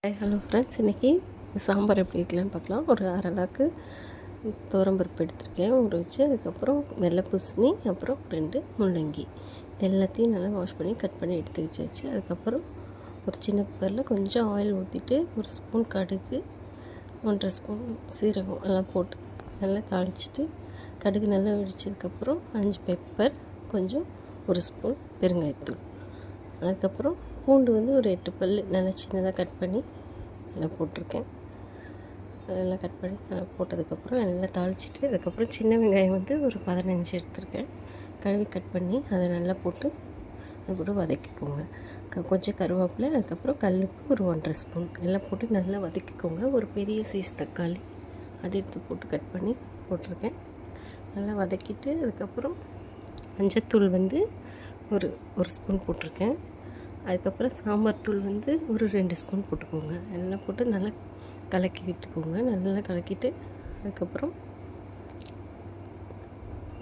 Hello friends, இன்றைக்கி சாம்பார் எப்படி வைக்கலான்னு பார்க்கலாம். ஒரு அரைலாக்கு துவரம்பருப்பு எடுத்திருக்கேன் ஊற வச்சு. அதுக்கப்புறம் வெள்ளை பூசணி, அப்புறம் 2 முள்ளங்கி, இது எல்லாத்தையும் நல்லா வாஷ் பண்ணி கட் பண்ணி எடுத்து வச்சாச்சு. அதுக்கப்புறம் ஒரு சின்ன குக்கரில் கொஞ்சம் ஆயில் ஊற்றிட்டு 1 ஸ்பூன் கடுகு, 1.5 ஸ்பூன் சீரகம் எல்லாம் போட்டு நல்லா தாளிச்சிட்டு, கடுகு நல்லா வெடிச்சதுக்கப்புறம் 5 பெப்பர், கொஞ்சம் 1 ஸ்பூன் பெருங்காயத்தூள், அதுக்கப்புறம் பூண்டு ஒரு 8 பல் நல்லா சின்னதாக கட் பண்ணி நல்லா போட்டிருக்கேன். அதெல்லாம் கட் பண்ணி நல்லா போட்டதுக்கப்புறம் நல்லா தாளிச்சிட்டு, அதுக்கப்புறம் சின்ன வெங்காயம் ஒரு 15 எடுத்திருக்கேன், கழுவி கட் பண்ணி அதை நல்லா போட்டு அது கூட வதக்கிக்கோங்க. கொஞ்சம் கருவேப்பிலை, அதுக்கப்புறம் கல்லுப்பு ஒரு 1.5 ஸ்பூன் எல்லாம் போட்டு நல்லா வதக்கிக்கோங்க. ஒரு பெரிய சைஸ் தக்காளி அதை எடுத்து போட்டு கட் பண்ணி போட்டிருக்கேன். நல்லா வதக்கிட்டு, அதுக்கப்புறம் மஞ்சத்தூள் ஒரு ஸ்பூன் போட்டிருக்கேன். அதுக்கப்புறம் சாம்பார் தூள் ஒரு 2 ஸ்பூன் போட்டுக்கோங்க. எல்லாம் போட்டு நல்லா கலக்கி விட்டுக்கோங்க. நல்லா கலக்கிட்டு அதுக்கப்புறம்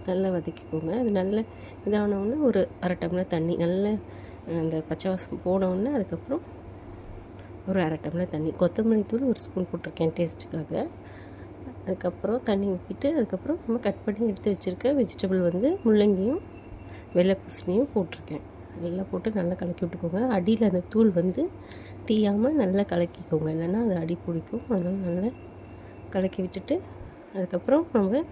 நல்லா வதக்கிக்கோங்க. அது நல்ல இதானவுடனே ஒரு அரை டம்ளர் தண்ணி, நல்ல அந்த பச்சை வாசம் போனவுடனே அதுக்கப்புறம் ஒரு அரை டம்ளர் தண்ணி, கொத்தமல்லி தூள் 1 ஸ்பூன் போட்டிருக்கேன் டேஸ்ட்டுக்காக. அதுக்கப்புறம் தண்ணி ஊற்றிட்டு, அதுக்கப்புறம் நம்ம கட் பண்ணி எடுத்து வச்சுருக்க வெஜிடபிள் முள்ளங்கியும் வெள்ளை பூசணியும் போட்டிருக்கேன். எல்லாம் போட்டு நல்லா கலக்கி விட்டுக்கோங்க. அடியில் அந்த தூள் தீயாமல் நல்லா கலக்கிக்கோங்க, இல்லைன்னா அது அடி பிடிக்கும். அதனால் நல்லா கலக்கி விட்டுட்டு, அதுக்கப்புறம் நம்ம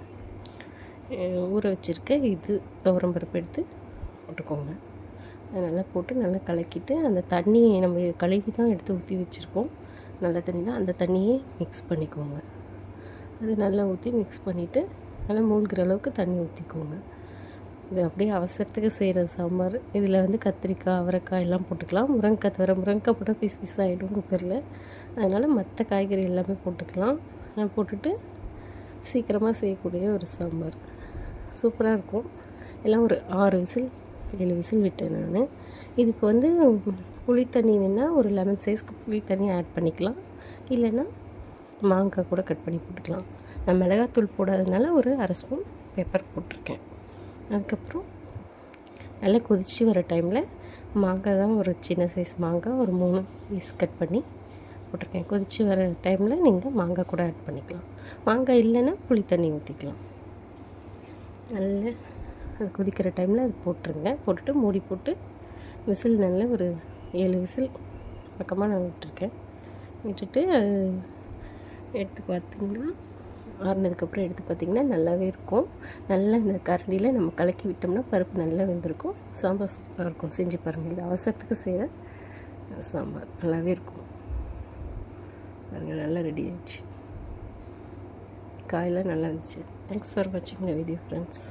ஊற வச்சுருக்க துவரம்பருப்பு எடுத்து போட்டுக்கோங்க. அதை நல்லா போட்டு நல்லா கலக்கிட்டு, அந்த தண்ணியை நம்ம கழுவி தான் எடுத்து ஊற்றி வச்சுருக்கோம், நல்ல தண்ணி தான், அந்த தண்ணியே மிக்ஸ் பண்ணிக்கோங்க. அது நல்லா ஊற்றி மிக்ஸ் பண்ணிவிட்டு நல்லா மூழ்கிற அளவுக்கு தண்ணி ஊற்றிக்கோங்க. இது அப்படியே அவசரத்துக்கு செய்கிற சாம்பார். இதில் கத்திரிக்காய், அவரைக்காய் எல்லாம் போட்டுக்கலாம். முருங்கைக்காய் தவிர, முருங்கைக்காய் போட்டால் பீஸ் ஆகிடும் குக்கரில். அதனால் மற்ற காய்கறி எல்லாமே போட்டுக்கலாம். போட்டுட்டு சீக்கிரமாக செய்யக்கூடிய ஒரு சாம்பார் சூப்பராக இருக்கும். எல்லாம் ஒரு 6 விசில் 7 விசில் விட்டேன் நான். இதுக்கு புளி தண்ணி வேணால் ஒரு லெமன் சைஸ்க்கு புளி தண்ணி ஆட் பண்ணிக்கலாம், இல்லைன்னா மாங்காய் கூட கட் பண்ணி போட்டுக்கலாம். நான் மிளகாத்தூள் போடாததுனால ஒரு அரை ஸ்பூன் பெப்பர் போட்டிருக்கேன். அதுக்கப்புறம் நல்லா கொதித்து வர டைமில் மாங்காய் தான் ஒரு சின்ன சைஸ் மாங்காய் ஒரு 3 பீஸ் கட் பண்ணி போட்டிருக்கேன். கொதித்து வர டைமில் நீங்கள் மாங்காய் கூட ஆட் பண்ணிக்கலாம். மாங்காய் இல்லைன்னா புளி தண்ணி ஊற்றிக்கலாம். நல்லா அது கொதிக்கிற டைமில் அது போட்டுருங்க. போட்டுட்டு மூடி போட்டு விசில் நல்லா ஒரு 7 விசில் பக்கமாக நான் விட்டுருக்கேன். விட்டுட்டு அது எடுத்து பார்த்திங்கன்னா, ஆறுனதுக்கப்புறம் எடுத்து பார்த்திங்கன்னா நல்லாவே இருக்கும். நல்லா இந்த கரண்டியில் நம்ம கலக்கி விட்டோம்னா பருப்பு நல்லா வெந்திருக்கும். சாம்பார் சூப்பராக இருக்கும். செஞ்சு பாருங்கள். இது அவசரத்துக்கு செய்கிற சாம்பார் நல்லாவே இருக்கும். பாருங்கள், நல்லா ரெடி ஆயிடுச்சு. காயெல்லாம் நல்லா இருந்துச்சு. தேங்க்ஸ் ஃபார் வாட்சிங் த வீடியோ ஃப்ரெண்ட்ஸ்.